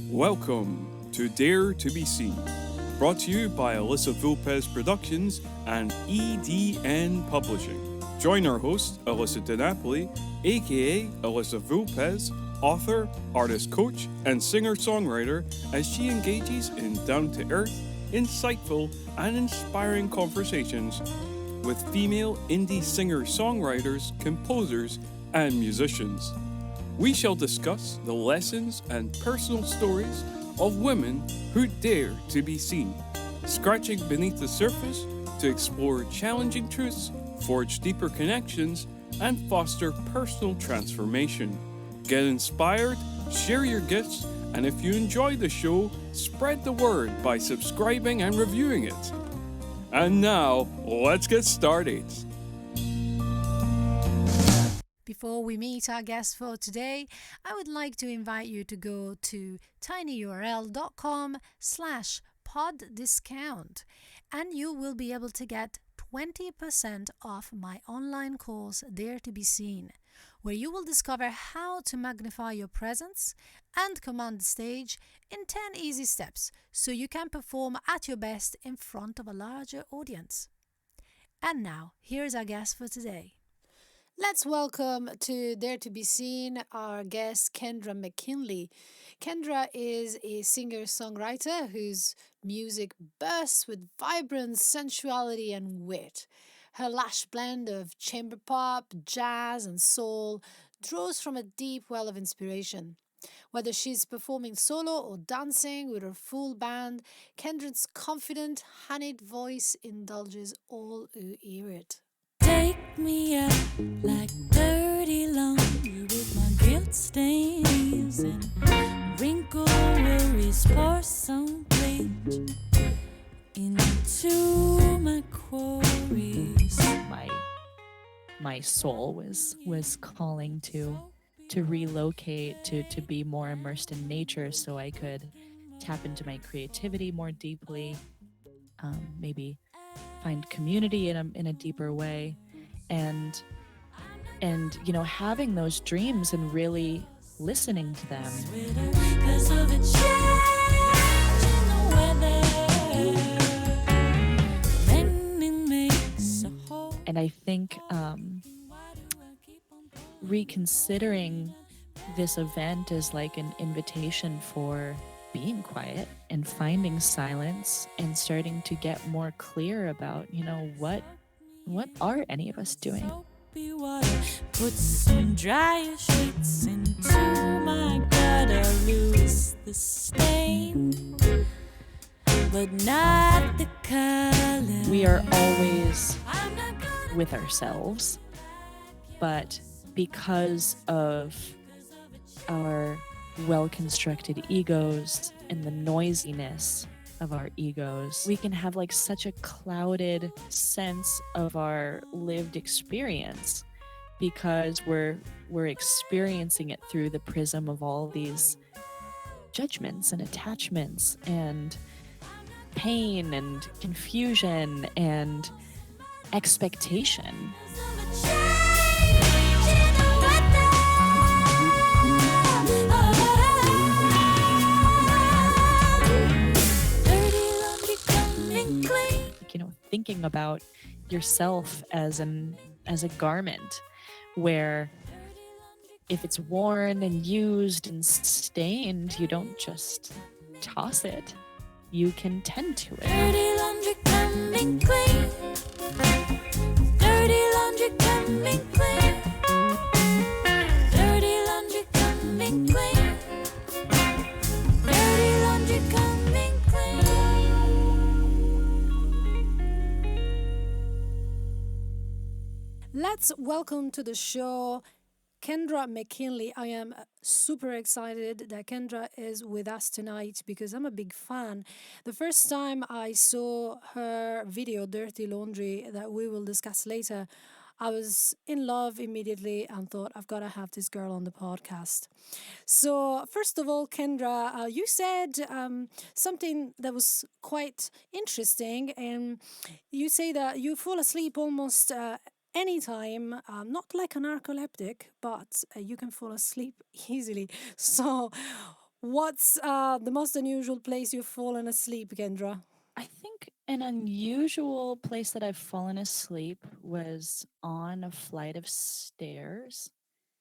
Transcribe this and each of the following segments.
Welcome to Dare to be Seen, brought to you by Alyssa Vulpez Productions and EDN Publishing. Join our host, Alyssa DiNapoli, aka Alyssa Vulpez, author, artist coach, and singer-songwriter, as she engages in down-to-earth, insightful, and inspiring conversations with female indie singer-songwriters, composers, and musicians. We shall discuss the lessons and personal stories of women who dare to be seen, scratching beneath the surface to explore challenging truths, forge deeper connections, and foster personal transformation. Get inspired, share your gifts, and if you enjoy the show, spread the word by subscribing and reviewing it. And now, let's get started. Before we meet our guest for today, I would like to invite you to go to tinyurl.com/poddiscount and you will be able to get 20% off my online course, Dare to be Seen, where you will discover how to magnify your presence and command the stage in 10 easy steps so you can perform at your best in front of a larger audience. And now, here's our guest for today. Let's welcome to Dare to be Seen our guest, Kendra Mckinley. Kendra is a singer-songwriter whose music bursts with vibrance, sensuality, and wit. Her lush blend of chamber pop, jazz, and soul draws from a deep well of inspiration. Whether she's performing solo or dancing with her full band, Kendra's confident, honeyed voice indulges all who hear it. Take me out like dirty laundry with my guilt stains and wrinkle worries. Pour some bleach into my quarries. My soul was calling to relocate, to be more immersed in nature, so I could tap into my creativity more deeply, maybe find community in a deeper way, and you know, having those dreams and really listening to them. And I think reconsidering this event is like an invitation for being quiet and finding silence and starting to get more clear about, you know, what are any of us doing? Put some dry sheets into my gutter, lose the stain, but not the color. We are always with ourselves, but because of our well-constructed egos and the noisiness of our egos, we can have like such a clouded sense of our lived experience because we're experiencing it through the prism of all these judgments and attachments and pain and confusion and expectation. You know, thinking about yourself as a garment where if it's worn and used and stained, you don't just toss it. You can tend to it. Dirty laundry coming clean. Dirty laundry coming clean. Dirty laundry coming clean. Dirty laundry coming clean. Let's welcome to the show Kendra Mckinley. I am super excited that Kendra is with us tonight because I'm a big fan. The first time I saw her video, Dirty Laundry, that we will discuss later, I was in love immediately and thought, I've got to have this girl on the podcast. So, first of all, Kendra, you said something that was quite interesting, and you say that you fall asleep almost anytime, not like a narcoleptic, but you can fall asleep easily. So What's the most unusual place you've fallen asleep, Kendra? I think an unusual place that I've fallen asleep was on a flight of stairs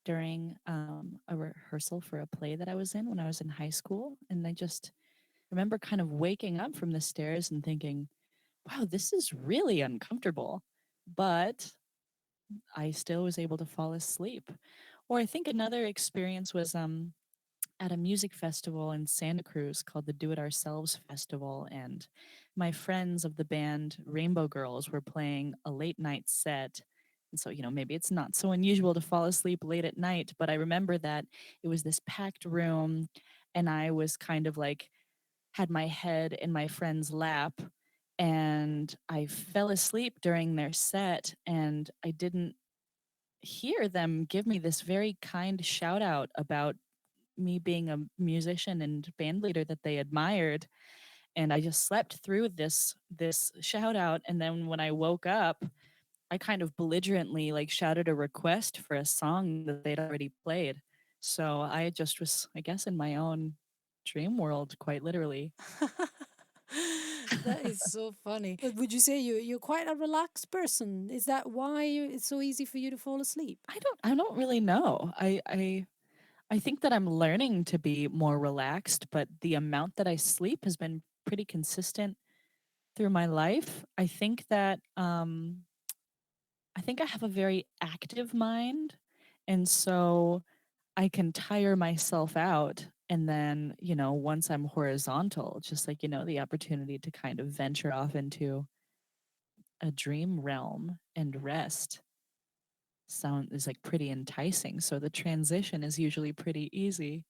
during a rehearsal for a play that I was in when I was in high school. And I just remember kind of waking up from the stairs and thinking, wow, this is really uncomfortable. But I still was able to fall asleep. Or I think another experience was at a music festival in Santa Cruz called the Do It Ourselves Festival. And my friends of the band Rainbow Girls were playing a late night set. And so, maybe it's not so unusual to fall asleep late at night, but I remember that it was this packed room and I was kind of like had my head in my friend's lap and I fell asleep during their set and I didn't hear them give me this very kind shout out about me being a musician and band leader that they admired, and I just slept through this shout out, and then when I woke up I kind of belligerently like shouted a request for a song that they'd already played. So I just was, I guess, in my own dream world, quite literally. That is so funny. But would you say you're quite a relaxed person? Is that why it's so easy for you to fall asleep? I don't really know. I think that I'm learning to be more relaxed, but the amount that I sleep has been pretty consistent through my life. I think I have a very active mind, and so I can tire myself out. And then, once I'm horizontal, just like, the opportunity to kind of venture off into a dream realm and rest sound is like pretty enticing. So the transition is usually pretty easy.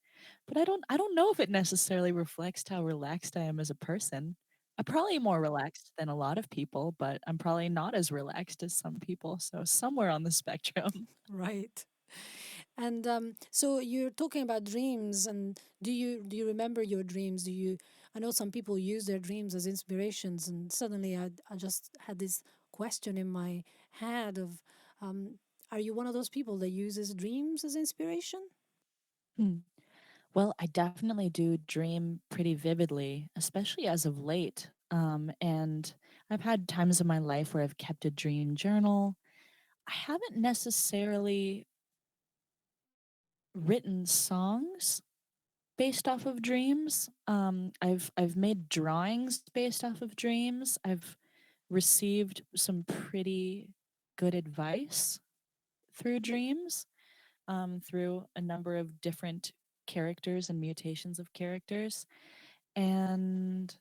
But I don't know if it necessarily reflects how relaxed I am as a person. I'm probably more relaxed than a lot of people, but I'm probably not as relaxed as some people. So somewhere on the spectrum. Right. And so you're talking about dreams, and do you remember your dreams? Do you? I know some people use their dreams as inspirations, and suddenly I just had this question in my head of, um, are you one of those people that uses dreams as inspiration? Hmm. Well, I definitely do dream pretty vividly, especially as of late. And I've had times in my life where I've kept a dream journal. I haven't necessarily written songs based off of dreams. I've made drawings based off of dreams. I've received some pretty good advice through dreams, through a number of different characters and mutations of characters. And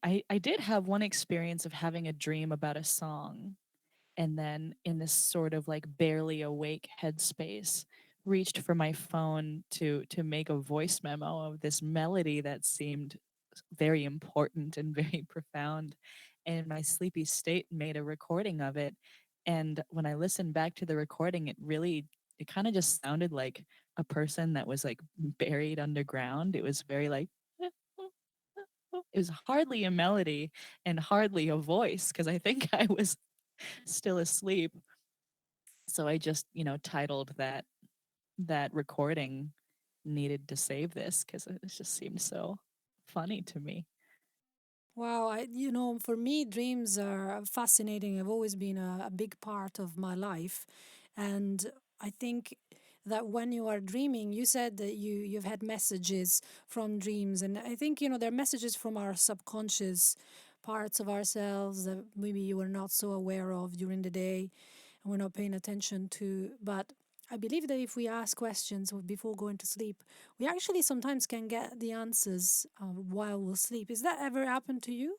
I did have one experience of having a dream about a song and then in this sort of like barely awake headspace reached for my phone to make a voice memo of this melody that seemed very important and very profound, and in my sleepy state made a recording of it. And when I listened back to the recording, it kind of just sounded like a person that was like buried underground. It was very like it was hardly a melody and hardly a voice because I think I was still asleep. So I just, titled that recording needed to save this because it just seemed so funny to me. Wow, for me, dreams are fascinating. Have always been a big part of my life, and I think that when you are dreaming, you said that you've had messages from dreams, and I think they're messages from our subconscious parts of ourselves that maybe you were not so aware of during the day, and we're not paying attention to, but. I believe that if we ask questions before going to sleep, we actually sometimes can get the answers while we sleep. Is that ever happened to you?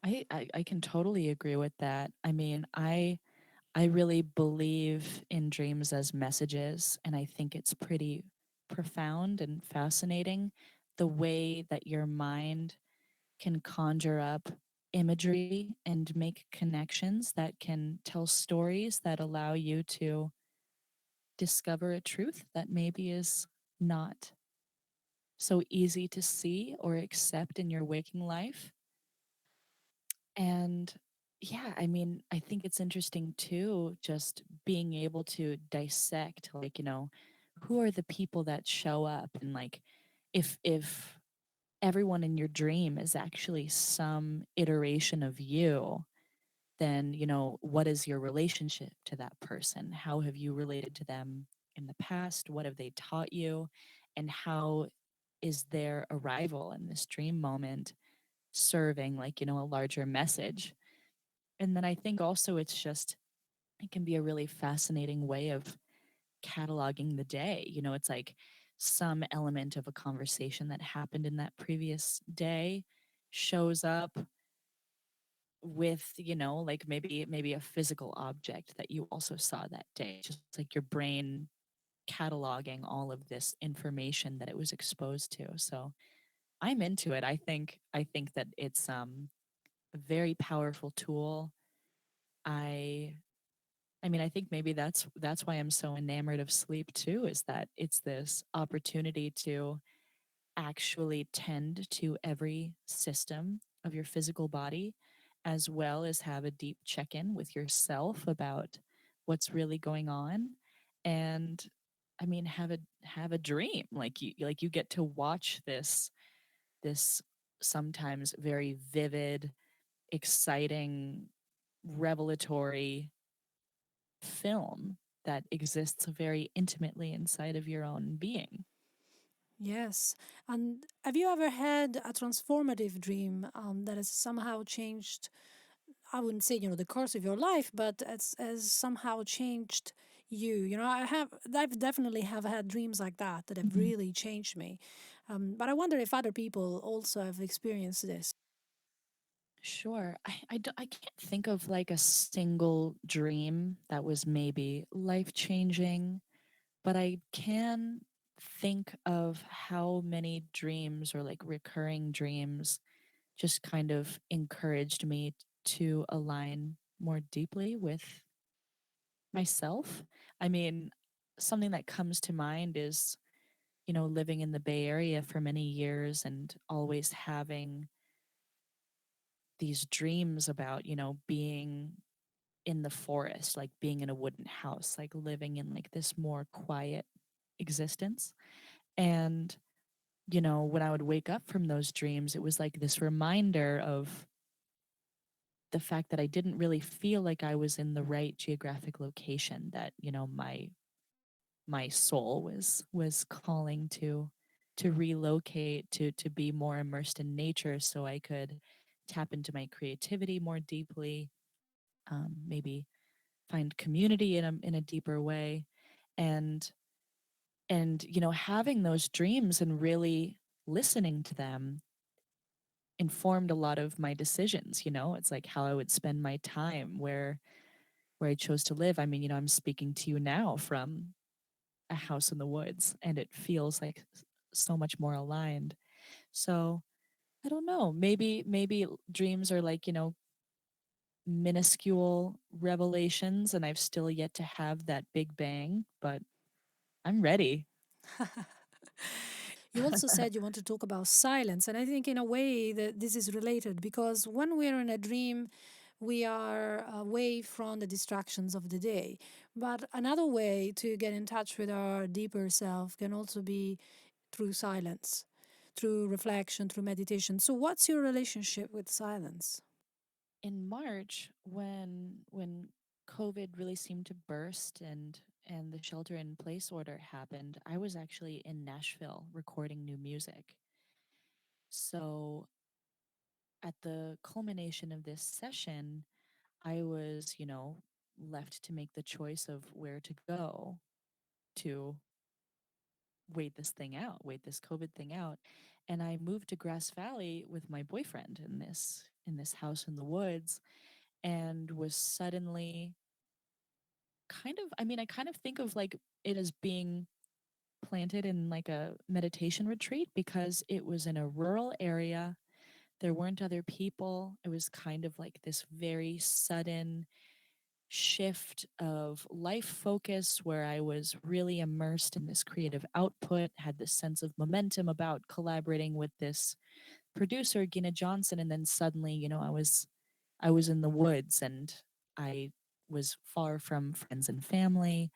I can totally agree with that. I mean, I really believe in dreams as messages, and I think it's pretty profound and fascinating the way that your mind can conjure up imagery and make connections that can tell stories that allow you to discover a truth that maybe is not so easy to see or accept in your waking life. And yeah, I mean, I think it's interesting too, just being able to dissect, like, who are the people that show up, and like if everyone in your dream is actually some iteration of you, then what is your relationship to that person? How have you related to them in the past? What have they taught you? And how is their arrival in this dream moment serving, like, a larger message? And then I think also it can be a really fascinating way of cataloging the day. It's like some element of a conversation that happened in that previous day shows up with, like maybe a physical object that you also saw that day, just like your brain cataloging all of this information that it was exposed to. So I'm into it. I think that it's a very powerful tool. I i mean I think maybe that's why I'm so enamored of sleep too, is that it's this opportunity to actually tend to every system of your physical body, as well as have a deep check in with yourself about what's really going on. And I mean, have a dream, like you get to watch this sometimes very vivid, exciting, revelatory film that exists very intimately inside of your own being. Yes. And have you ever had a transformative dream that has somehow changed, I wouldn't say, the course of your life, but has somehow changed you? I've definitely have had dreams like that have Mhm. really changed me. But I wonder if other people also have experienced this. Sure. I can't think of like a single dream that was maybe life changing, but I can think of how many dreams or like recurring dreams just kind of encouraged me to align more deeply with myself. I mean, something that comes to mind is, living in the Bay Area for many years and always having these dreams about, being in the forest, like being in a wooden house, like living in like this more quiet existence. And, when I would wake up from those dreams, it was like this reminder of the fact that I didn't really feel like I was in the right geographic location, that, my soul was calling to relocate, to be more immersed in nature so I could tap into my creativity more deeply, maybe find community in a deeper way. And and having those dreams and really listening to them informed a lot of my decisions. It's like how I would spend my time, where I chose to live. I mean, I'm speaking to you now from a house in the woods, and it feels like so much more aligned. So I don't know, maybe dreams are like, minuscule revelations, and I've still yet to have that big bang, but I'm ready. You also said you want to talk about silence, and I think in a way that this is related because when we're in a dream, we are away from the distractions of the day. But another way to get in touch with our deeper self can also be through silence, through reflection, through meditation. So, what's your relationship with silence? In March, when COVID really seemed to burst, and the shelter in place order happened, I was actually in Nashville recording new music. So at the culmination of this session, I was, left to make the choice of where to go to wait this COVID thing out. And I moved to Grass Valley with my boyfriend in this house in the woods, and was suddenly I kind of think of like it as being planted in like a meditation retreat, because it was in a rural area. There weren't other people. It was kind of like this very sudden shift of life focus, where I was really immersed in this creative output, had this sense of momentum about collaborating with this producer, Gina Johnson. And then suddenly, I was in the woods, and I was far from friends and family.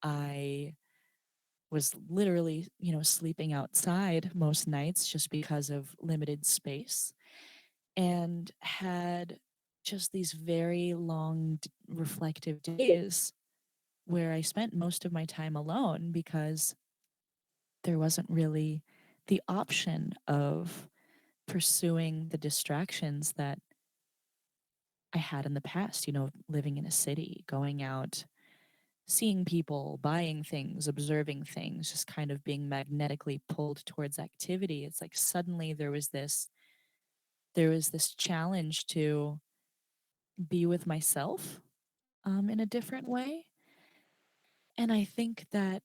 I was literally, sleeping outside most nights just because of limited space, and had just these very long reflective days where I spent most of my time alone because there wasn't really the option of pursuing the distractions that I had in the past, living in a city, going out, seeing people, buying things, observing things, just kind of being magnetically pulled towards activity. It's like suddenly there was this challenge to be with myself in a different way. And I think that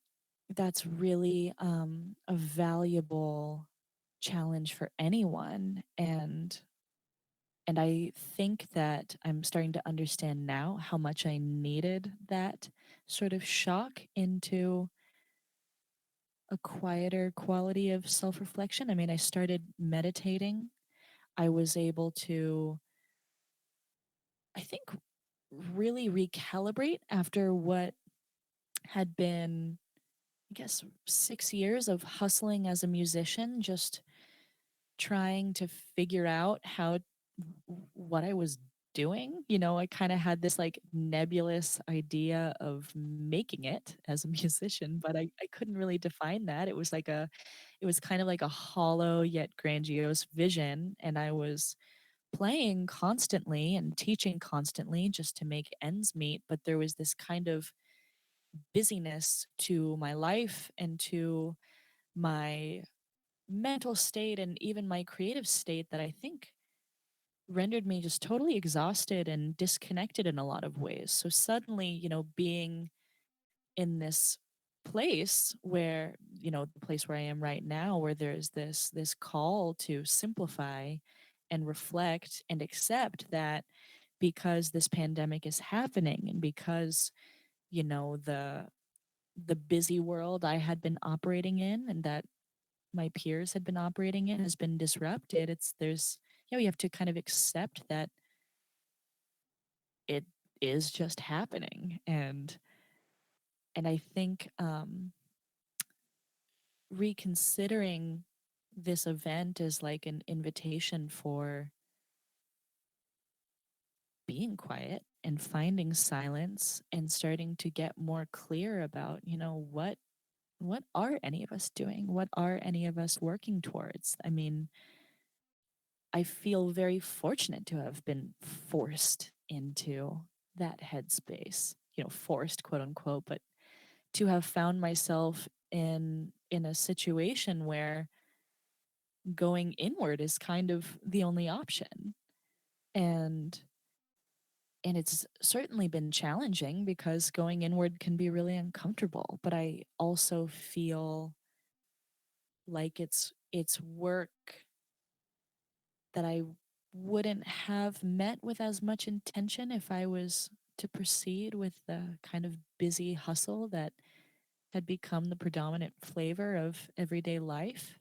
that's really a valuable challenge for anyone. And I think that I'm starting to understand now how much I needed that sort of shock into a quieter quality of self reflection. I mean, I started meditating. I was able to, I think, really recalibrate after what had been, I guess, 6 years of hustling as a musician, just trying to figure out what I was doing. I kind of had this like nebulous idea of making it as a musician, but I couldn't really define that. It was kind of like a hollow yet grandiose vision. And I was playing constantly and teaching constantly just to make ends meet. But there was this kind of busyness to my life and to my mental state and even my creative state that I think rendered me just totally exhausted and disconnected in a lot of ways. So suddenly, being in this place where, the place where I am right now, where there's this call to simplify and reflect and accept that because this pandemic is happening and because, the busy world I had been operating in and that my peers had been operating in has been disrupted. You have to kind of accept that it is just happening. And I think reconsidering this event as like an invitation for being quiet and finding silence and starting to get more clear about, what are any of us doing? What are any of us working towards? I mean, I feel very fortunate to have been forced into that headspace, forced, quote unquote, but to have found myself in a situation where going inward is kind of the only option. And and it's certainly been challenging because going inward can be really uncomfortable, but I also feel like it's work that I wouldn't have met with as much intention if I was to proceed with the kind of busy hustle that had become the predominant flavor of everyday life.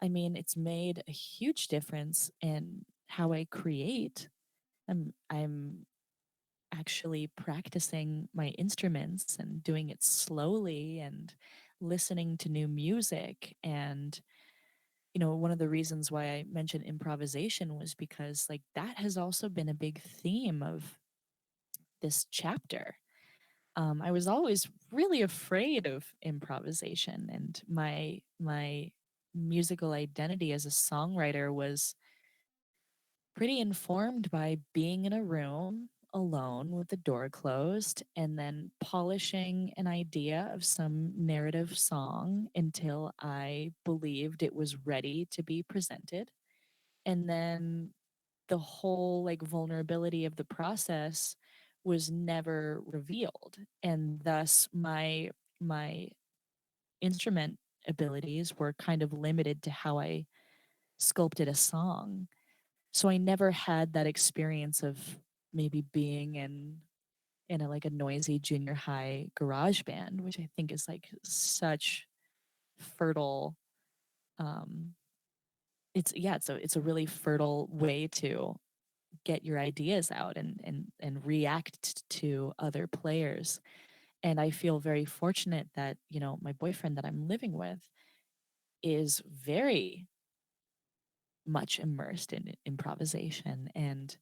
I mean, it's made a huge difference in how I create. I'm actually practicing my instruments and doing it slowly and listening to new music. And one of the reasons why I mentioned improvisation was because like that has also been a big theme of this chapter. I was always really afraid of improvisation, and my musical identity as a songwriter was pretty informed by being in a room alone with the door closed and then polishing an idea of some narrative song until I believed it was ready to be presented. And then the whole like vulnerability of the process was never revealed. And thus my instrument abilities were kind of limited to how I sculpted a song. So I never had that experience of maybe being in a like a noisy junior high garage band, which I think is like such fertile um it's a really fertile way to get your ideas out and react to other players. And I feel very fortunate that, my boyfriend that I'm living with is very much immersed in improvisation and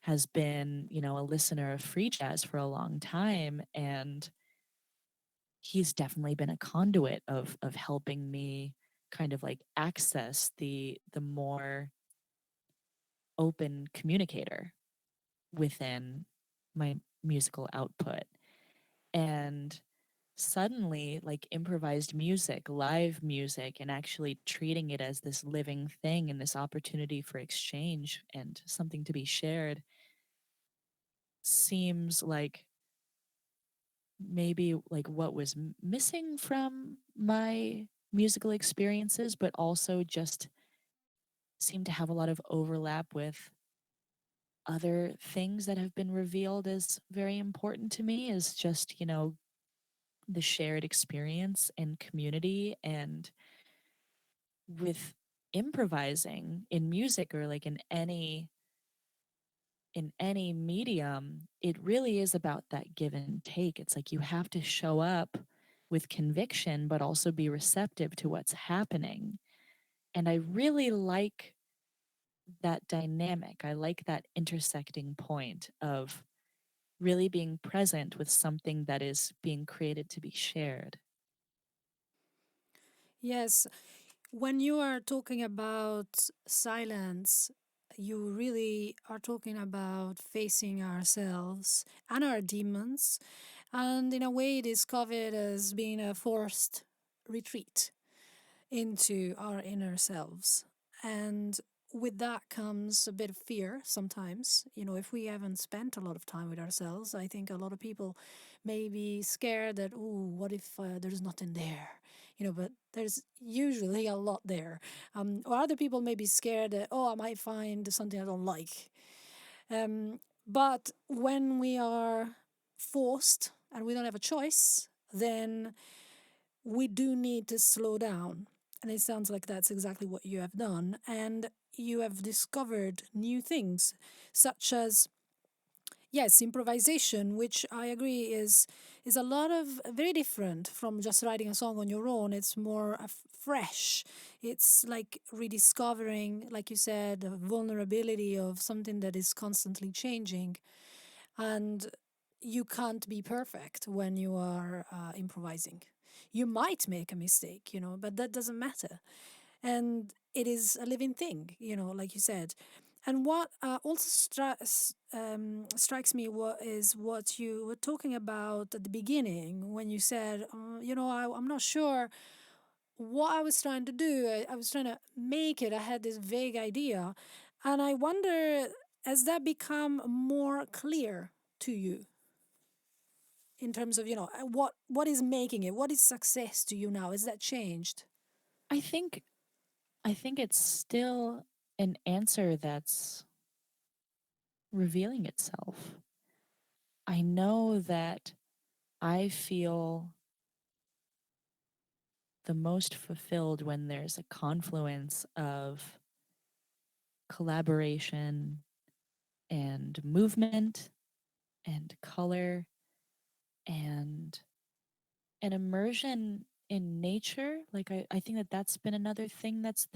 has been, a listener of free jazz for a long time. And he's definitely been a conduit of helping me kind of like access the more open communicator within my musical output. And suddenly, like improvised music, live music, and actually treating it as this living thing and this opportunity for exchange and something to be shared seems like maybe like what was missing from my musical experiences, but also just seemed to have a lot of overlap with other things that have been revealed as very important to me, is just, the shared experience and community. And with improvising in music or like in any medium, it really is about that give and take. It's like you have to show up with conviction but also be receptive to what's happening. And I really like that dynamic. I like that intersecting point of really being present with something that is being created to be shared. Yes, when you are talking about silence, you really are talking about facing ourselves and our demons, and in a way, it is covered as being a forced retreat into our inner selves. And with that comes a bit of fear sometimes. If we haven't spent a lot of time with ourselves, I think a lot of people may be scared that, oh, what if there's nothing there? But there's usually a lot there. Or other people may be scared that, oh, I might find something I don't like. But when we are forced and we don't have a choice, then we do need to slow down. And it sounds like that's exactly what you have done. And you have discovered new things, such as, yes, improvisation, which I agree is a lot of very different from just writing a song on your own. It's more fresh. It's like rediscovering, like you said, the vulnerability of something that is constantly changing. And you can't be perfect when you are improvising. You might make a mistake, but that doesn't matter. And it is a living thing, like you said. And what also strikes me what you were talking about at the beginning when you said, I'm not sure what I was trying to do. I was trying to make it. I had this vague idea. And I wonder, has that become more clear to you in terms of, what is making it? What is success to you now? Has that changed? I think I think it's still an answer that's revealing itself. I know that I feel the most fulfilled when there's a confluence of collaboration and movement and color and an immersion in nature. Like I think that that's been another thing that's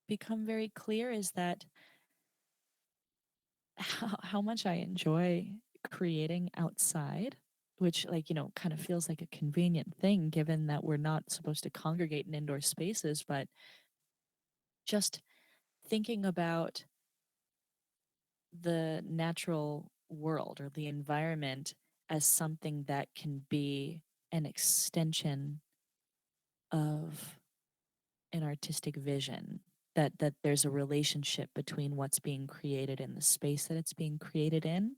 become very clear, is that how much I enjoy creating outside, which, like, kind of feels like a convenient thing given that we're not supposed to congregate in indoor spaces. But just thinking about the natural world or the environment as something that can be an extension of an artistic vision, that there's a relationship between what's being created and the space that it's being created in.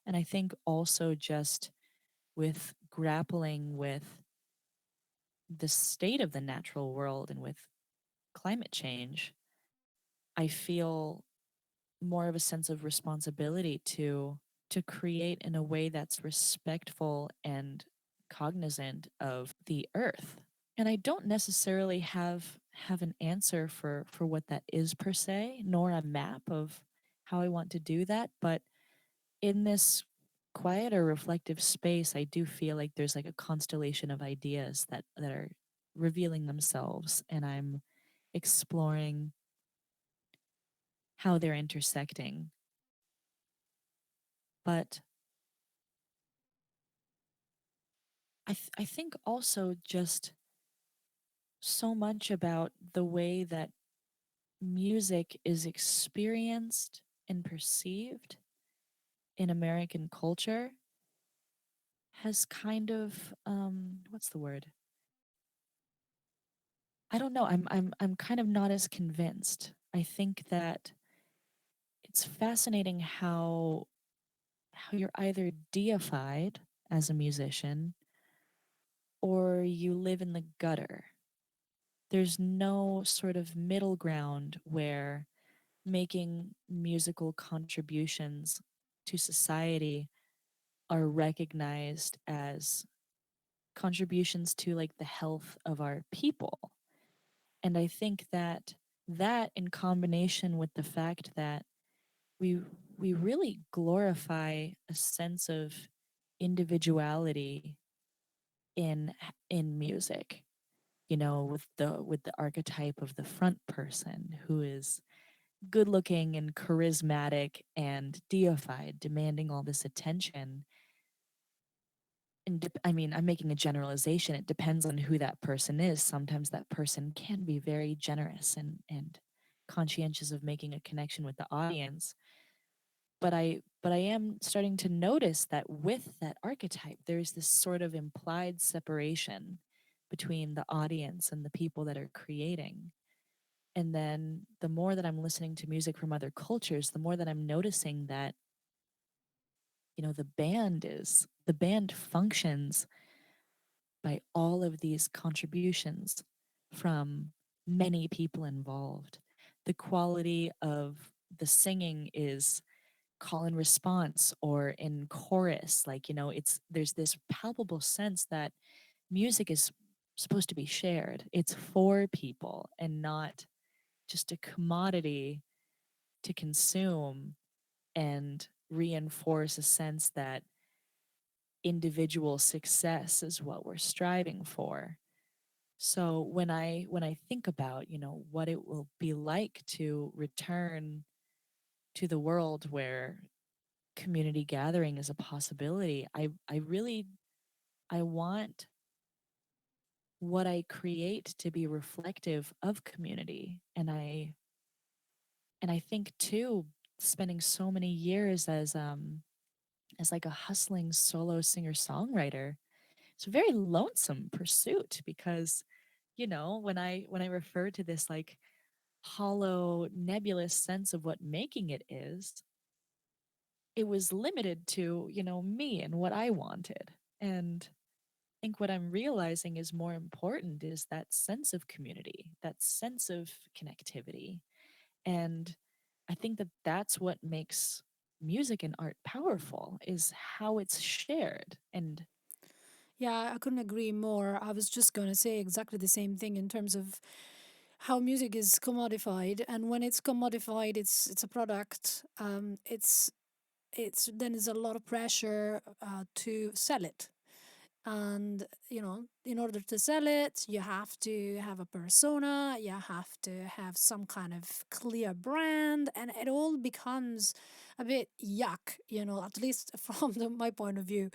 And I think also just with grappling with the state of the natural world and with climate change, I feel more of a sense of responsibility to create in a way that's respectful and cognizant of the earth. And I don't necessarily have an answer for what that is per se, nor a map of how I want to do that. But in this quiet or reflective space, I do feel like there's like a constellation of ideas that are revealing themselves, and I'm exploring how they're intersecting. But I think also just so much about the way that music is experienced and perceived in American culture has kind of what's the word? I don't know. I'm kind of not as convinced. I think that it's fascinating how you're either deified as a musician or you live in the gutter. There's no sort of middle ground where making musical contributions to society are recognized as contributions to like the health of our people. And I think that that in combination with the fact that we we really glorify a sense of individuality in in music, you know, with the archetype of the front person who is good looking and charismatic and deified, demanding all this attention. And I mean, I'm making a generalization. It depends on who that person is. Sometimes that person can be very generous and conscientious of making a connection with the audience. But I am starting to notice that with that archetype, there's this sort of implied separation between the audience and the people that are creating. And then the more that I'm listening to music from other cultures, the more that I'm noticing that, you know, the band functions by all of these contributions from many people involved. The quality of the singing is call and response or in chorus. Like, you know, it's there's this palpable sense that music is supposed to be shared. It's for people and not just a commodity to consume and reinforce a sense that individual success is what we're striving for. So when I think about, you know, what it will be like to return to the world where community gathering is a possibility, I really I want what I create to be reflective of community. And I think too, spending so many years as like a hustling solo singer-songwriter, it's a very lonesome pursuit because, you know, when I refer to this like hollow, nebulous sense of what making it is, it was limited to, you know, me and what I wanted. And I think what I'm realizing is more important is that sense of community, that sense of connectivity. And I think that that's what makes music and art powerful is how it's shared. And Yeah, I couldn't agree more. I was just going to say exactly the same thing in terms of how music is commodified, and when it's commodified, it's a product. It's then there's a lot of pressure to sell it, and in order to sell it, you have to have a persona, you have to have some kind of clear brand, and it all becomes a bit yuck, at least from my point of view.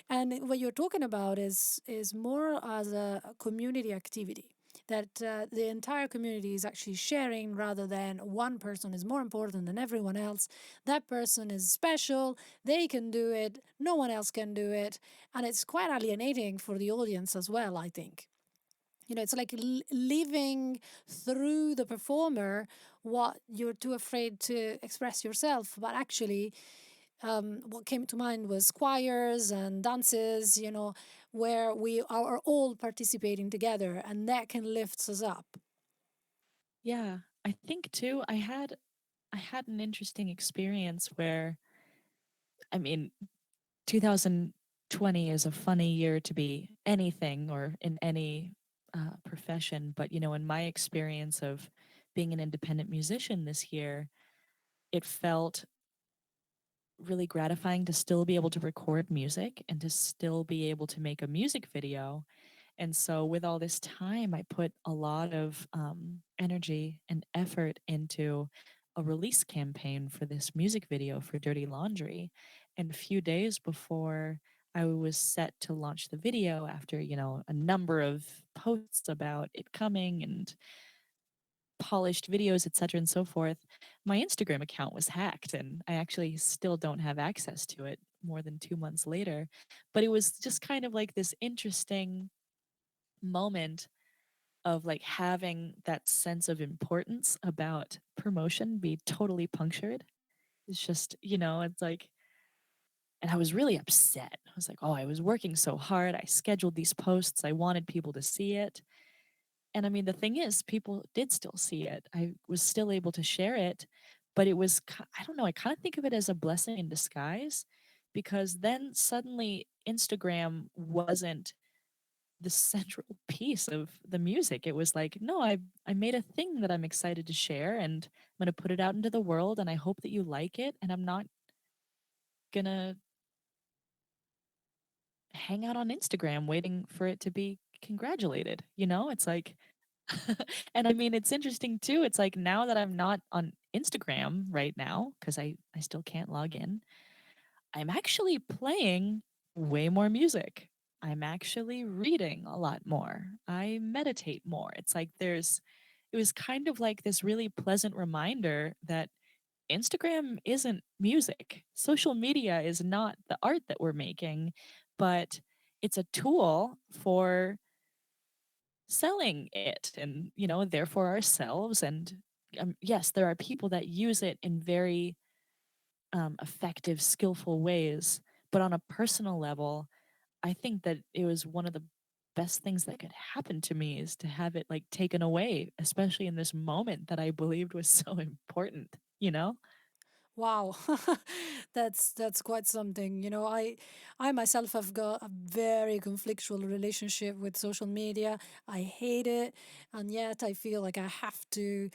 And what you're talking about is more as a community activity, that the entire community is actually sharing rather than one person is more important than everyone else. That person is special, they can do it, no one else can do it. And it's quite alienating for the audience as well, I think. It's like living through the performer what you're too afraid to express yourself. But actually, what came to mind was choirs and dances, where we are all participating together, and that can lift us up. yeah, I think too I had an interesting experience where I mean 2020 is a funny year to be anything or in any profession. But, you know, in my experience of being an independent musician this year, it felt really gratifying to still be able to record music and to still be able to make a music video. And so, with all this time, I put a lot of energy and effort into a release campaign for this music video for Dirty Laundry. And a few days before I was set to launch the video, after, a number of posts about it coming and polished videos, etc., and so forth, my Instagram account was hacked, and I actually still don't have access to it more than 2 months later. But it was just kind of like this interesting moment of like having that sense of importance about promotion be totally punctured. It's just, it's like, and I was really upset. I was like, oh, I was working so hard. I scheduled these posts. I wanted people to see it. And I mean, the thing is, people did still see it. I was still able to share it, but it was, I don't know, I kind of think of it as a blessing in disguise, because then suddenly Instagram wasn't the central piece of the music. It was like, no, I made a thing that I'm excited to share, and I'm going to put it out into the world, and I hope that you like it, and I'm not going to hang out on Instagram waiting for it to be congratulated. It's like, and I mean, it's interesting too. It's like, now that I'm not on Instagram right now, because I still can't log in, I'm actually playing way more music. I'm actually reading a lot more. I meditate more. It's like it was kind of like this really pleasant reminder that Instagram isn't music. Social media is not the art that we're making, but it's a tool for selling it and, therefore ourselves. And yes, there are people that use it in very effective, skillful ways. But on a personal level, I think that it was one of the best things that could happen to me is to have it like taken away, especially in this moment that I believed was so important, you know? Wow, that's quite something. I myself have got a very conflictual relationship with social media. I hate it, and yet I feel like I have to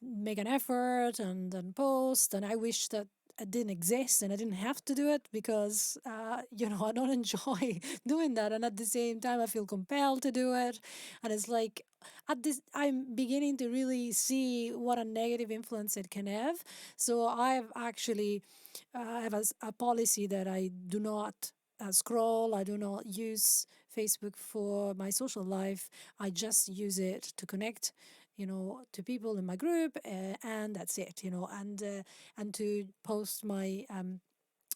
make an effort and post. And I wish that it didn't exist and I didn't have to do it because I don't enjoy doing that. And at the same time, I feel compelled to do it, and it's like at this I'm beginning to really see what a negative influence it can have. So I've actually have a policy that I do not scroll. I do not use Facebook for my social life. I just use it to connect, to people in my group, and that's it. And to post my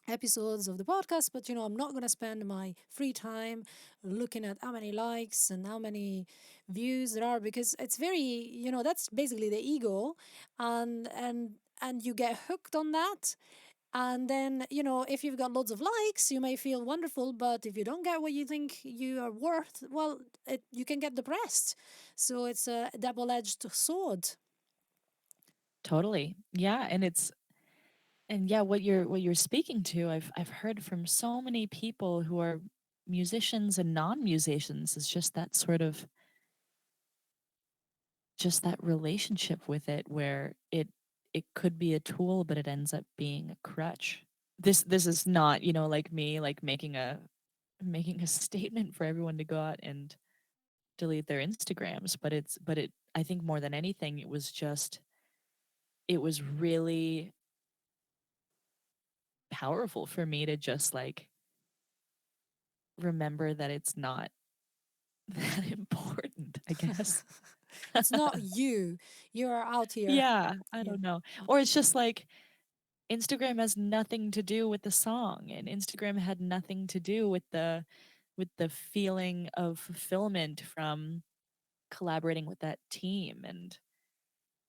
episodes of the podcast. But I'm not going to spend my free time looking at how many likes and how many views there are, because it's very, that's basically the ego, and you get hooked on that. And then, if you've got loads of likes, you may feel wonderful, but if you don't get what you think you are worth, well, you can get depressed. So it's a double-edged sword. Totally. Yeah. And yeah, what you're speaking to, I've heard from so many people who are musicians and non-musicians, is just that sort of, just that relationship with it, where it could be a tool, but it ends up being a crutch. This is not, like me, like making a statement for everyone to go out and delete their Instagrams, but I think more than anything, it was really powerful for me to just like remember that it's not that important, I guess. It's not you. You're out here. Yeah, I Yeah. don't know. Or it's just like Instagram has nothing to do with the song, and Instagram had nothing to do with the feeling of fulfillment from collaborating with that team, and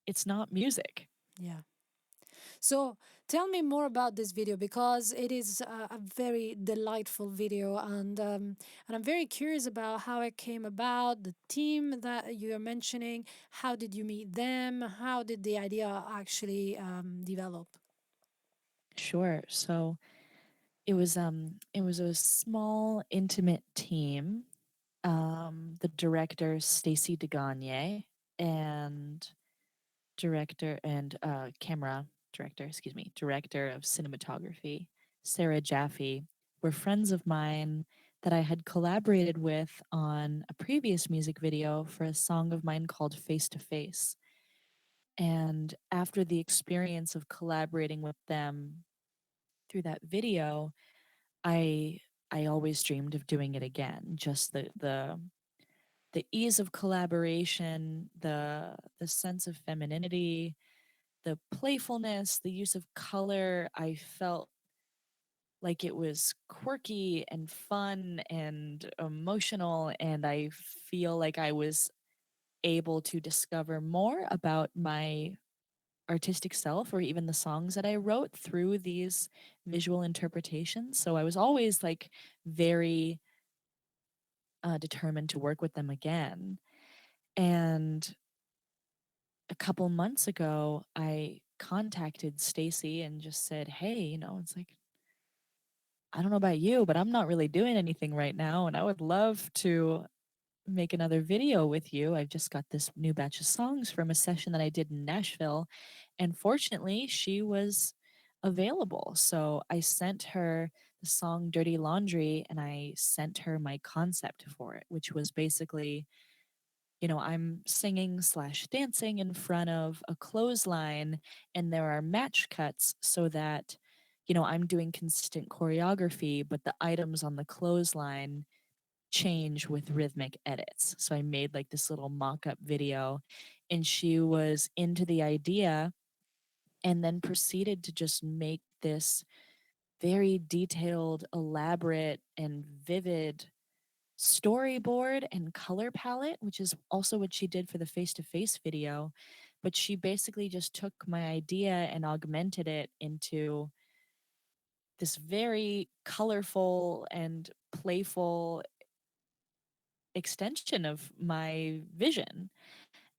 it's not music. Yeah. So tell me more about this video, because it is a very delightful video, and I'm very curious about how it came about, the team that you are mentioning. How did you meet them? How did the idea actually develop? Sure. So it was a small intimate team. The director Stacy DeGagne and camera director of cinematography, Sarah Jaffe, were friends of mine that I had collaborated with on a previous music video for a song of mine called Face to Face. And after the experience of collaborating with them through that video, I I always dreamed of doing it again. Just the ease of collaboration, the sense of femininity, the playfulness, the use of color. I felt like it was quirky and fun and emotional, and I feel like I was able to discover more about my artistic self or even the songs that I wrote through these visual interpretations. So I was always like very determined to work with them again. And a couple months ago, I contacted Stacy and just said, "Hey, it's like I don't know about you, but I'm not really doing anything right now, and I would love to make another video with you. I've just got this new batch of songs from a session that I did in Nashville." And fortunately, she was available. So I sent her the song Dirty Laundry and I sent her my concept for it, which was basically, I'm singing slash dancing in front of a clothesline, and there are match cuts so that, I'm doing consistent choreography, but the items on the clothesline change with rhythmic edits. So I made like this little mock up video, and she was into the idea and then proceeded to just make this very detailed, elaborate, and vivid storyboard and color palette, which is also what she did for the face to face video. But she basically just took my idea and augmented it into this very colorful and playful extension of my vision.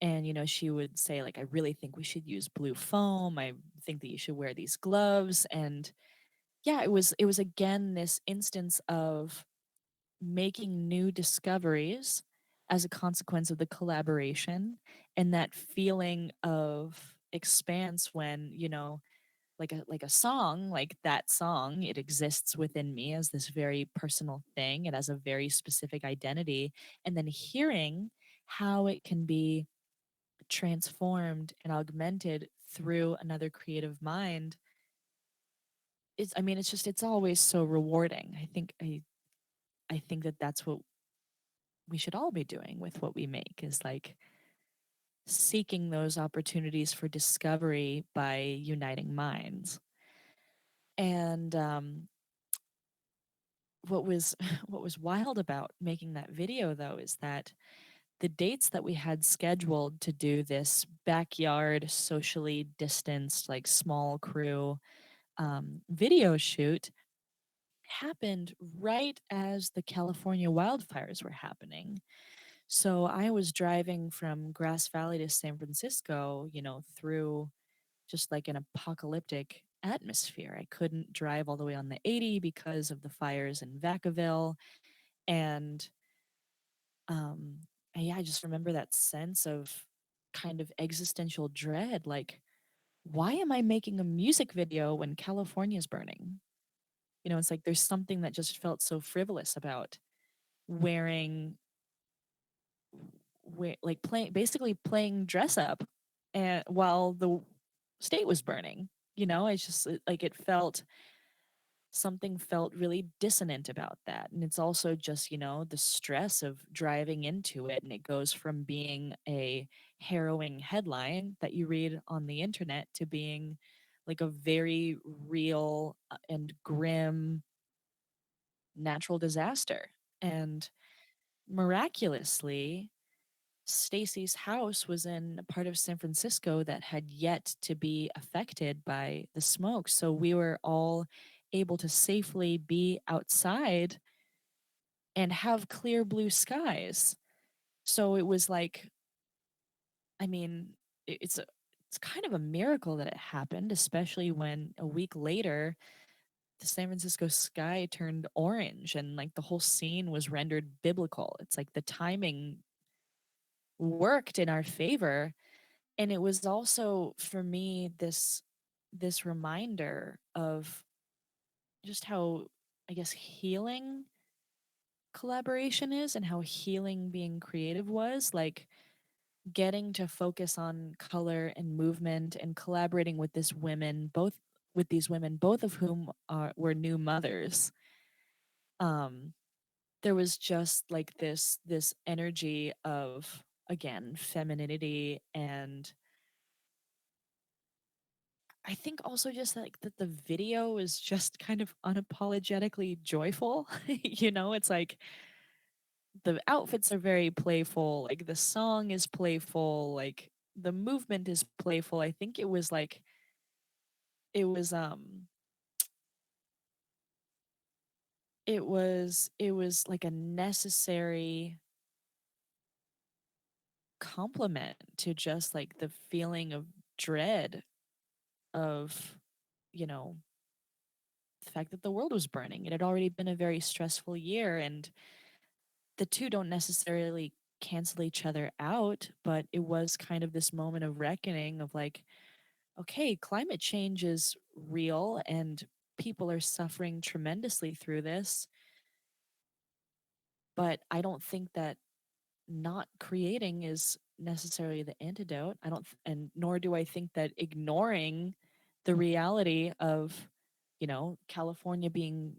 And she would say, like, "I really think we should use blue foam. I think that you should wear these gloves." And yeah, it was again this instance of making new discoveries as a consequence of the collaboration, and that feeling of expanse when, like a song, like that song, it exists within me as this very personal thing. It has a very specific identity. And then hearing how it can be transformed and augmented through another creative mind, it's always so rewarding. I think that that's what we should all be doing with what we make, is like seeking those opportunities for discovery by uniting minds. And what was what was wild about making that video, though, is that the dates that we had scheduled to do this backyard, socially distanced, like small crew video shoot happened right as the California wildfires were happening. So I was driving from Grass Valley to San Francisco, through just like an apocalyptic atmosphere. I couldn't drive all the way on the 80 because of the fires in Vacaville. And um, yeah, I just remember that sense of kind of existential dread. Like, why am I making a music video when California's burning? It's like there's something that just felt so frivolous about wearing like playing basically playing dress up and while the state was burning. It's just like something felt really dissonant about that. And it's also just, the stress of driving into it, and it goes from being a harrowing headline that you read on the internet to being like a very real and grim natural disaster. And miraculously, Stacy's house was in a part of San Francisco that had yet to be affected by the smoke. So we were all able to safely be outside and have clear blue skies. So it was like, I mean, it's kind of a miracle that it happened, especially when a week later the San Francisco sky turned orange and like the whole scene was rendered biblical. It's like the timing worked in our favor. And it was also for me this this reminder of just how, I guess, healing collaboration is and how healing being creative was. Like, getting to focus on color and movement and collaborating with this women, both with these women, both of whom were new mothers. Um, there was just like this energy of, again, femininity, and I think also just like that the video is just kind of unapologetically joyful. It's like the outfits are very playful, like the song is playful, like the movement is playful. I think it was um it was like a necessary complement to just like the feeling of dread of, you know, the fact that the world was burning. It had already been a very stressful year, and the two don't necessarily cancel each other out, but it was kind of this moment of reckoning of like, okay, climate change is real and people are suffering tremendously through this, but I don't think that not creating is necessarily the antidote. I don't, and nor do I think that ignoring the reality of, California being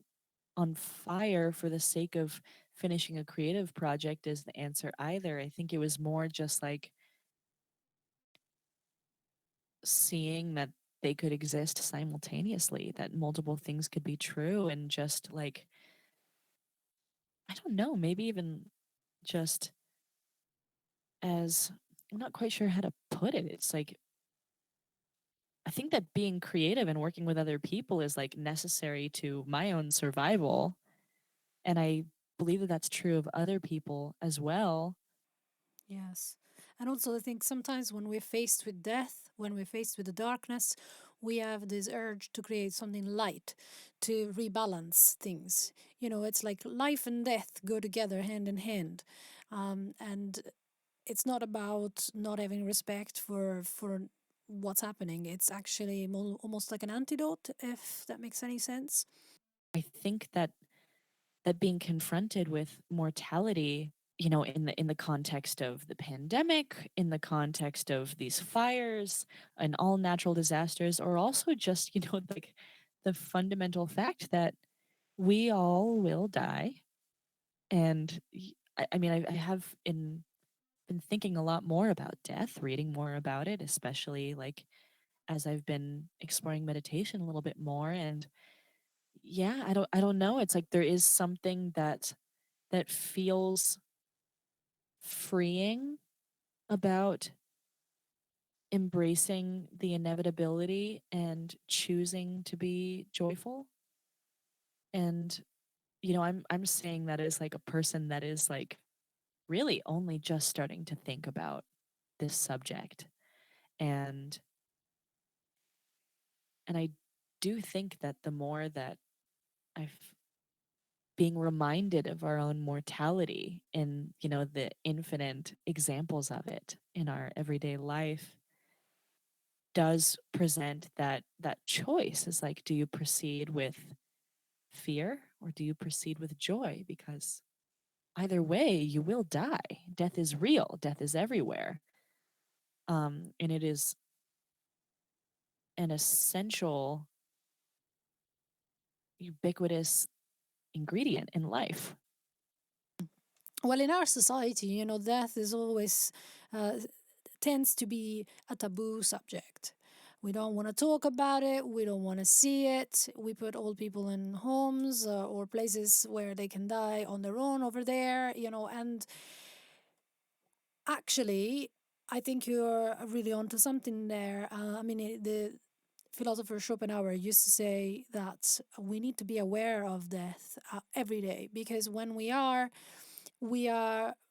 on fire for the sake of finishing a creative project is the answer either. I think it was more just like seeing that they could exist simultaneously, that multiple things could be true, and just like, I don't know, maybe even just as, I'm not quite sure how to put it. It's like, I think that being creative and working with other people is like necessary to my own survival. And I believe that that's true of other people as well. Yes. And also, I think sometimes when we're faced with death, when we're faced with the darkness, we have this urge to create something light, to rebalance things. It's like life and death go together hand in hand. And it's not about not having respect for what's happening. It's actually almost like an antidote, if that makes any sense. I think that being confronted with mortality, in the context of the pandemic, in the context of these fires and all natural disasters, or also just, like the fundamental fact that we all will die. And I mean, I have been thinking a lot more about death, reading more about it, especially like as I've been exploring meditation a little bit more. And yeah, I don't know. It's like there is something that feels freeing about embracing the inevitability and choosing to be joyful. And I'm saying that as like a person that is like really only just starting to think about this subject. And I do think that the more that I've being reminded of our own mortality and, the infinite examples of it in our everyday life does present that choice. Is like, do you proceed with fear or do you proceed with joy? Because either way you will die. Death is real, death is everywhere. And it is an essential, ubiquitous ingredient in life. Well, in our society, death is always uh, tends to be a taboo subject. We don't want to talk about it. We don't want to see it. We put old people in homes or places where they can die on their own over there, and actually, I think you're really onto something there. The philosopher Schopenhauer used to say that we need to be aware of death every day, because when we are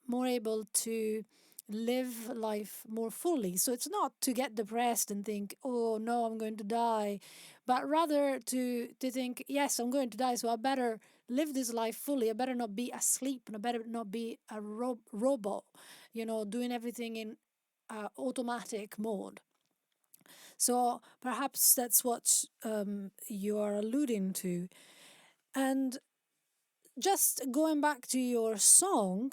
more able to live life more fully. So it's not to get depressed and think, oh no, I'm going to die, but rather to think, yes, I'm going to die, so I better live this life fully. I better not be asleep, and I better not be a robot, doing everything in automatic mode. So perhaps that's what you are alluding to. And just going back to your song,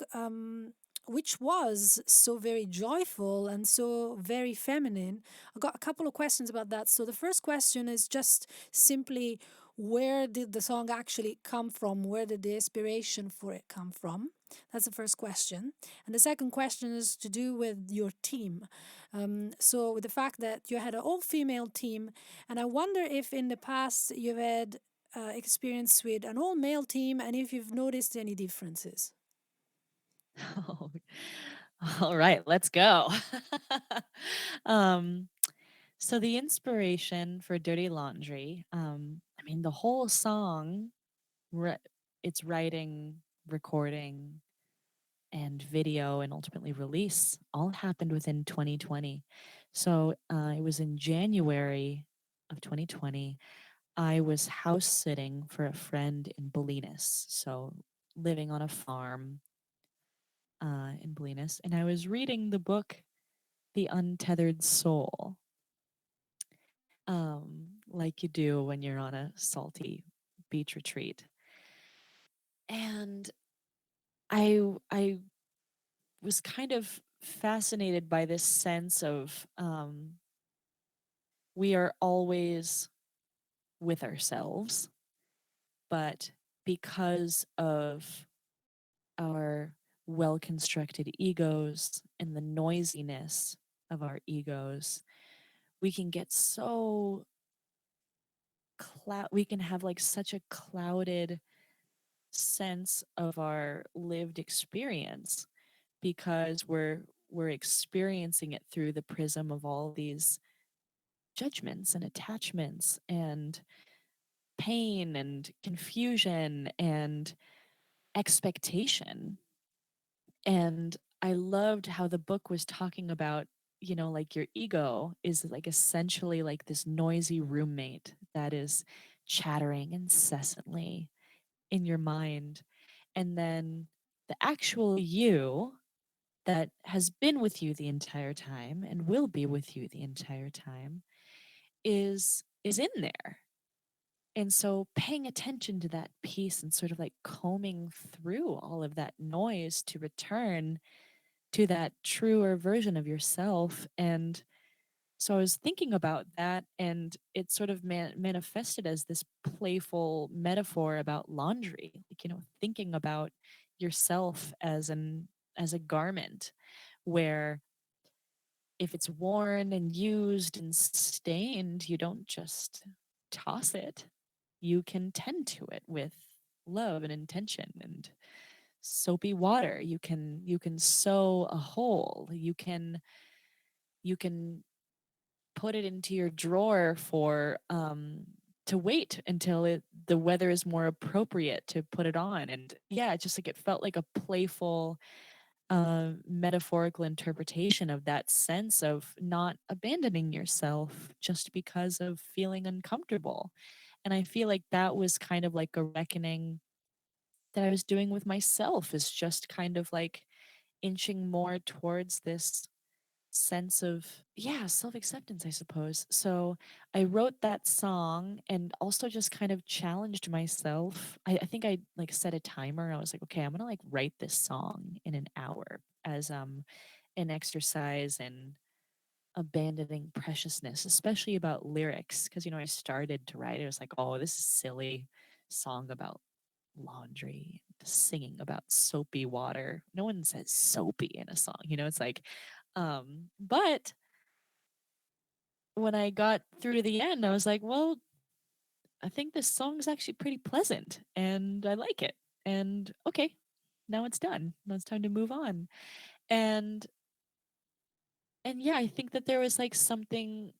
which was so very joyful and so very feminine, I got a couple of questions about that. So the first question is just simply, where did the song actually come from? Where did the inspiration for it come from? That's the first question. And the second question is to do with your team. So, with the fact that you had an all female team, and I wonder if in the past you've had experience with an all male team and if you've noticed any differences. Oh, all right, let's go. um, so the inspiration for Dirty Laundry, I mean, the whole song, ri- its writing, recording, and video, and ultimately release all happened within 2020. So it was in January of 2020. I was house sitting for a friend in Bolinas, so living on a farm in Bolinas, and I was reading the book The Untethered Soul, like you do when you're on a salty beach retreat. And I was kind of fascinated by this sense of we are always with ourselves, but because of our well constructed egos and the noisiness of our egos, we can get so we can have like such a clouded sense of our lived experience because we're experiencing it through the prism of all these judgments and attachments and pain and confusion and expectation. And I loved how the book was talking about, like your ego is like essentially like this noisy roommate that is chattering incessantly in your mind. And then the actual you that has been with you the entire time and will be with you the entire time is in there. And so paying attention to that piece and sort of like combing through all of that noise to return to that truer version of yourself. And so I was thinking about that, and it sort of manifested as this playful metaphor about laundry, like, thinking about yourself as a garment where if it's worn and used and stained, you don't just toss it. You can tend to it with love and intention and soapy water. You can sew a hole. You can put it into your drawer for to wait until the weather is more appropriate to put it on. And yeah, it just like it felt like a playful metaphorical interpretation of that sense of not abandoning yourself just because of feeling uncomfortable. And I feel like that was kind of like a reckoning that I was doing with myself, is just kind of like inching more towards this sense of, yeah, self-acceptance, I suppose. So I wrote that song and also just kind of challenged myself. I think I like set a timer. I was like, okay, I'm gonna like write this song in an hour as an exercise in abandoning preciousness, especially about lyrics. Because I started to write, it was like, oh, this is silly song about laundry, singing about soapy water. No one says soapy in a song, it's like, but when I got through to the end, I was like, well, I think this song's actually pretty pleasant and I like it. And okay, now it's done. Now it's time to move on. And and yeah, I think that there was like something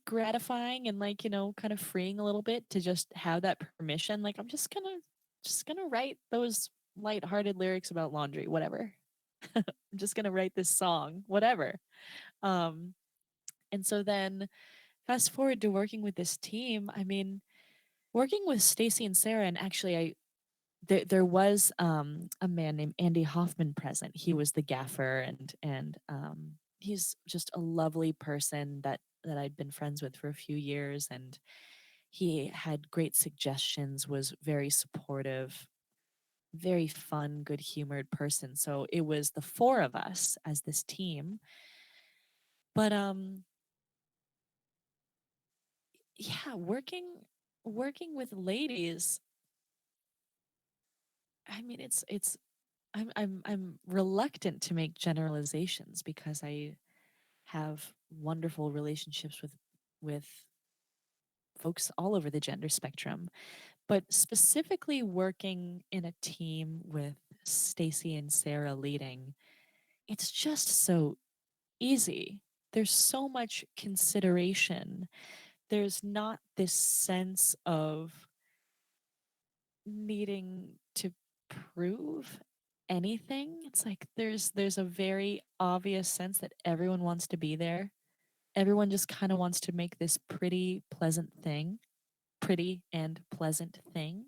gratifying and like, kind of freeing a little bit to just have that permission. Like I'm just gonna write those lighthearted lyrics about laundry, whatever. I'm just gonna write this song, whatever. Um, and so then fast forward to working with this team. I mean, working with Stacy and Sarah, and actually, there was a man named Andy Hoffman present. He was the gaffer, and he's just a lovely person that I'd been friends with for a few years, and he had great suggestions, was very supportive, very fun, good-humored person. So it was the four of us as this team. But yeah, working with ladies, I mean it's I'm reluctant to make generalizations because I have wonderful relationships with folks all over the gender spectrum, but specifically working in a team with Stacy and Sarah leading, it's just so easy. There's so much consideration. There's not this sense of needing to prove anything. It's like there's a very obvious sense that everyone wants to be there. Everyone just kind of wants to make this pretty and pleasant thing.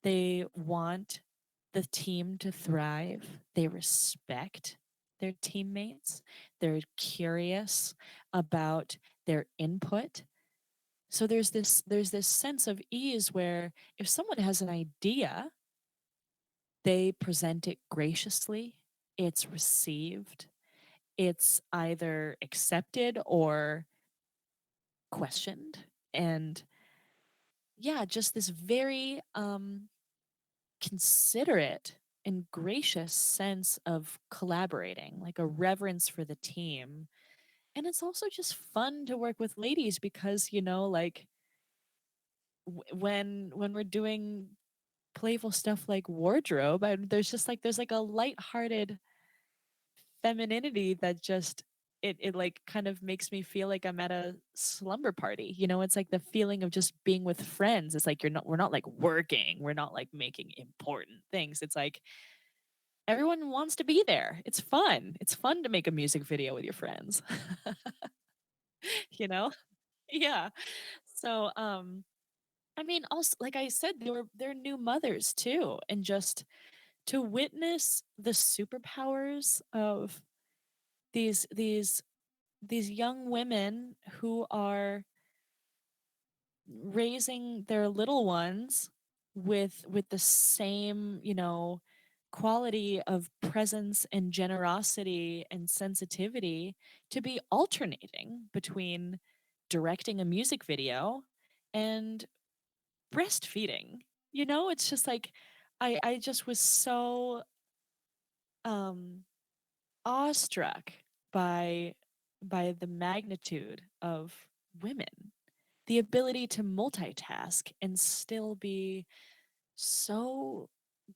They want the team to thrive. They respect their teammates. They're curious about their input. So there's this sense of ease where if someone has an idea, they present it graciously, it's received, it's either accepted or questioned. And yeah, just this very considerate and gracious sense of collaborating, like a reverence for the team. And it's also just fun to work with ladies because, like when we're doing playful stuff like wardrobe, there's like a lighthearted femininity that just it like kind of makes me feel like I'm at a slumber party. It's like the feeling of just being with friends. It's like we're not like working, we're not like making important things. It's like everyone wants to be there. It's fun. It's fun to make a music video with your friends. you know? Yeah. So I mean, also like I said, they're new mothers too. And just to witness the superpowers of these these these young women who are raising their little ones with the same, quality of presence and generosity and sensitivity, to be alternating between directing a music video and breastfeeding. It's just like I just was so um awestruck by the magnitude of women, the ability to multitask and still be so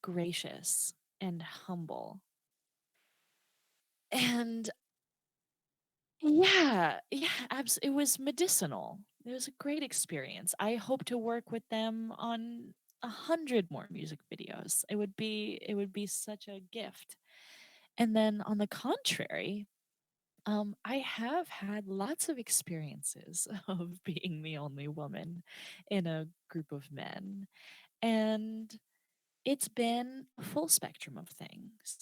gracious and humble. And yeah, yeah, it was medicinal. It was a great experience. I hope to work with them on 100 more music videos. It would be such a gift. And then on the contrary, I have had lots of experiences of being the only woman in a group of men. And it's been a full spectrum of things.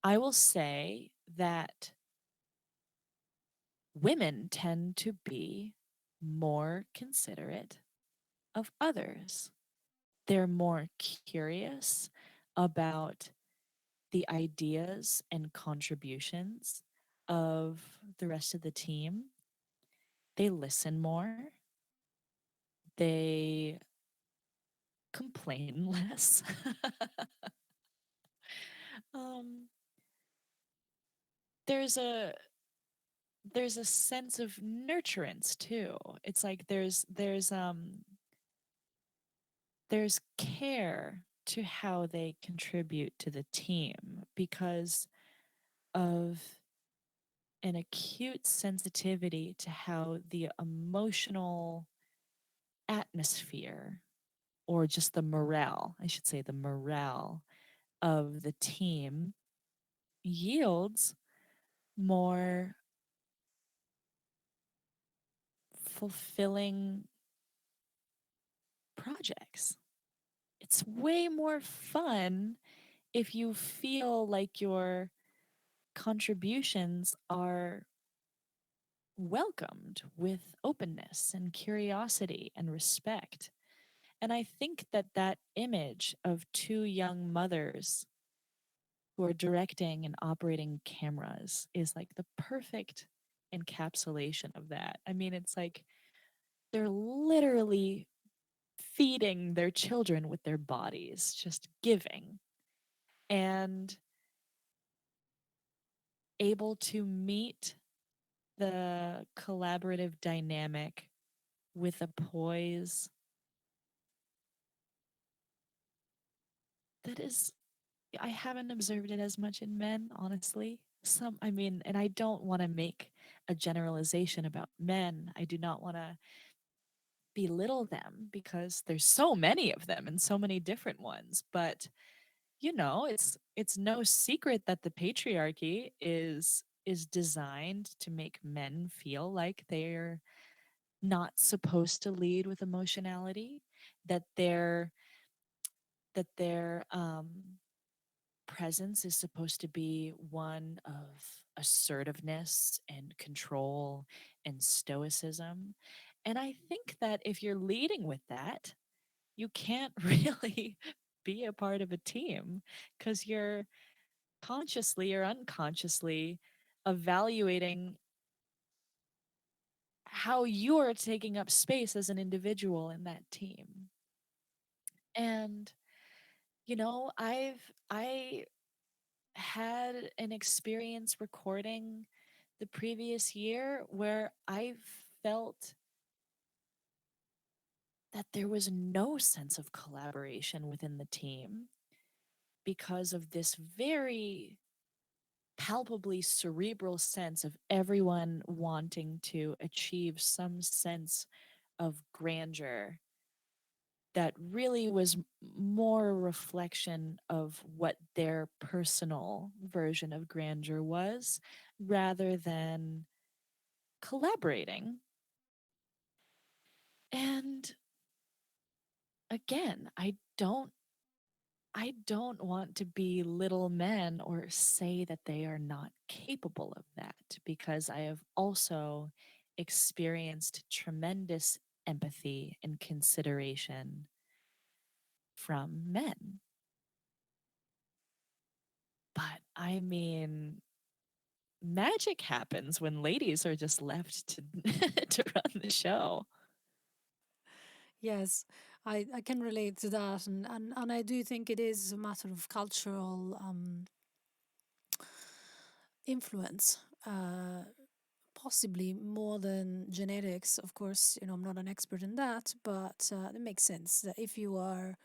I will say that women tend to be more considerate of others. They're more curious about the ideas and contributions of the rest of the team. They listen more. They complain less. um, there's a there's a sense of nurturance too. It's like there's care to how they contribute to the team because of an acute sensitivity to how the emotional atmosphere, or just the morale, I should say the morale of the team, yields more fulfilling projects. It's way more fun if you feel like you're contributions are welcomed with openness and curiosity and respect. And I think that that image of two young mothers who are directing and operating cameras is like the perfect encapsulation of that. I mean, it's like they're literally feeding their children with their bodies, just giving, and able to meet the collaborative dynamic with a poise that is, I haven't observed it as much in men, honestly. I mean, and I don't want to make a generalization about men. I do not want to belittle them because there's so many of them and so many different ones. But it's no secret that the patriarchy is designed to make men feel like they're not supposed to lead with emotionality, that their presence is supposed to be one of assertiveness and control and stoicism. And I think that if you're leading with that, you can't really be a part of a team because you're consciously or unconsciously evaluating how you're taking up space as an individual in that team. And I had an experience recording the previous year where I felt that there was no sense of collaboration within the team because of this very palpably cerebral sense of everyone wanting to achieve some sense of grandeur that really was more a reflection of what their personal version of grandeur was rather than collaborating. And again, I don't want to be little men or say that they are not capable of that because I have also experienced tremendous empathy and consideration from men. But I mean, magic happens when ladies are just left to to run the show. Yes, I can relate to that, and I do think it is a matter of cultural influence, possibly more than genetics. Of course, I'm not an expert in that, but it makes sense that if you are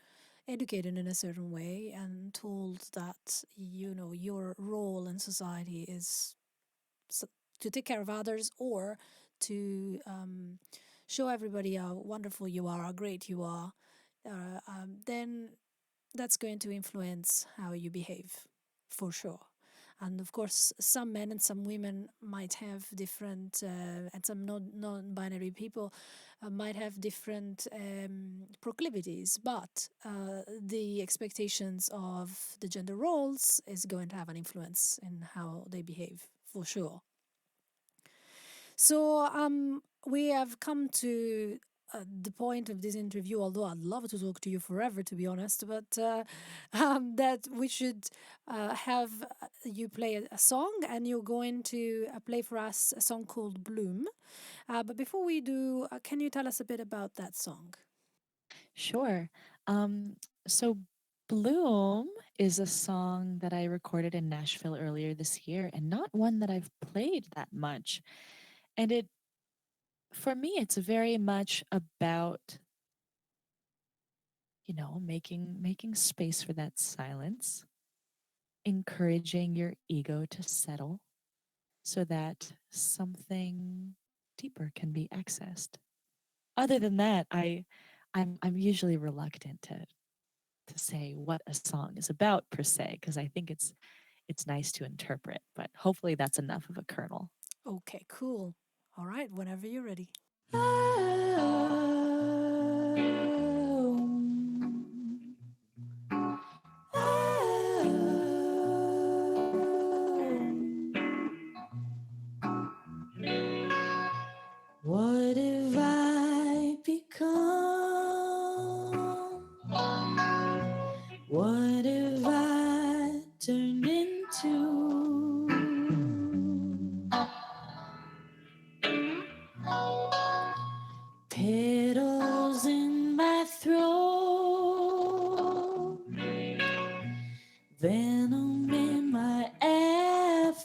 educated in a certain way and told that your role in society is s- to take care of others or to show everybody how wonderful you are, how great you are, then that's going to influence how you behave for sure. And of course, some men and some women might have different, and some non-binary people might have different proclivities, but the expectations of the gender roles is going to have an influence in how they behave for sure. So we have come to the point of this interview, although I'd love to talk to you forever, to be honest, but that we should have you play a song, and you're going to play for us a song called Bloom. But before we do, can you tell us a bit about that song? Sure. So Bloom is a song that I recorded in Nashville earlier this year and not one that I've played that much. And it for me it's very much about, making space for that silence, encouraging your ego to settle so that something deeper can be accessed. Other than that, I'm usually reluctant to say what a song is about per se because I think it's nice to interpret, but hopefully that's enough of a kernel. Okay, cool. All right, whenever you're ready. Petals in my throat, venom in my affectation.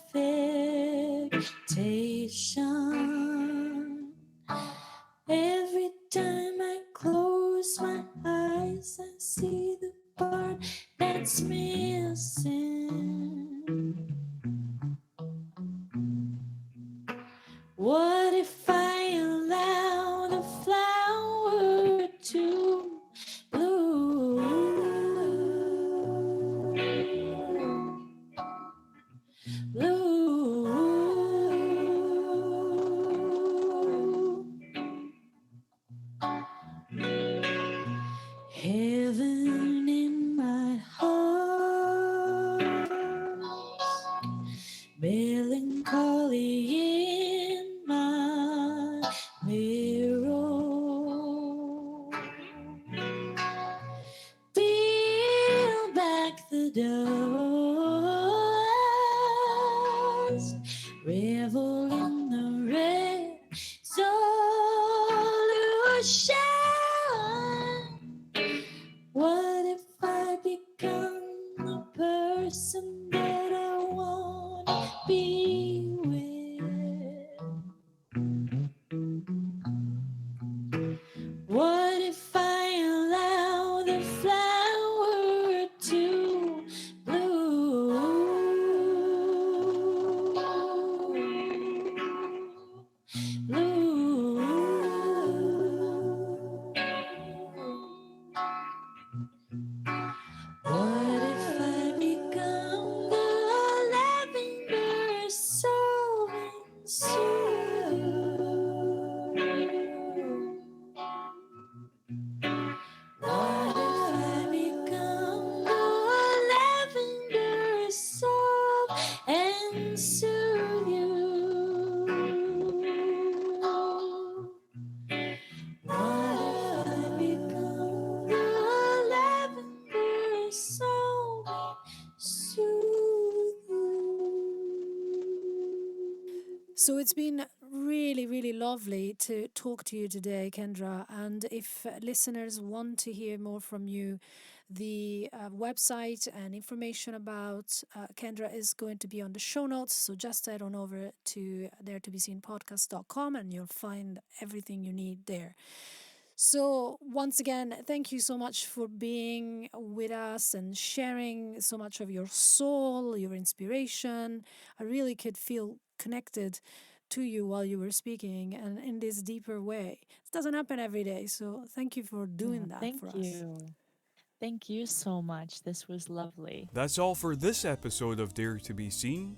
Every time I close my eyes, I see the part that's missing. What if I allow the flower to heaven in my heart, melancholy in my mirror. Peel back the dust, revel in the resolution. What if I become the person that I want to be with? What if I allow the flower to What if I become the lavender solving What if I become the lavender soap and soothe you? What if I become the lavender soap and soothe you? So it's been really, really lovely to talk to you today, Kendra. And if listeners want to hear more from you, the website and information about Kendra is going to be on the show notes. So just head on over to daretobeseenpodcast.com and you'll find everything you need there. So, once again, thank you so much for being with us and sharing so much of your soul, your inspiration. I really could feel connected to you while you were speaking and in this deeper way. It doesn't happen every day. So, thank you for doing that Thank for us. you. Thank you so much. This was lovely. That's all for this episode of Dare to Be Seen.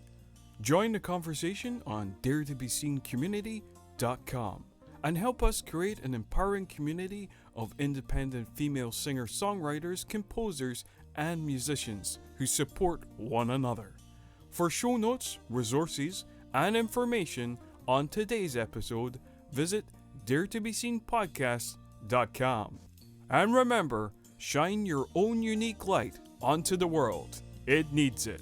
Join the conversation on daretobeseencommunity.com and help us create an empowering community of independent female singer-songwriters, composers, and musicians who support one another. For show notes, resources, and information on today's episode, visit daretobeseenpodcast.com. And remember, shine your own unique light onto the world. It needs it.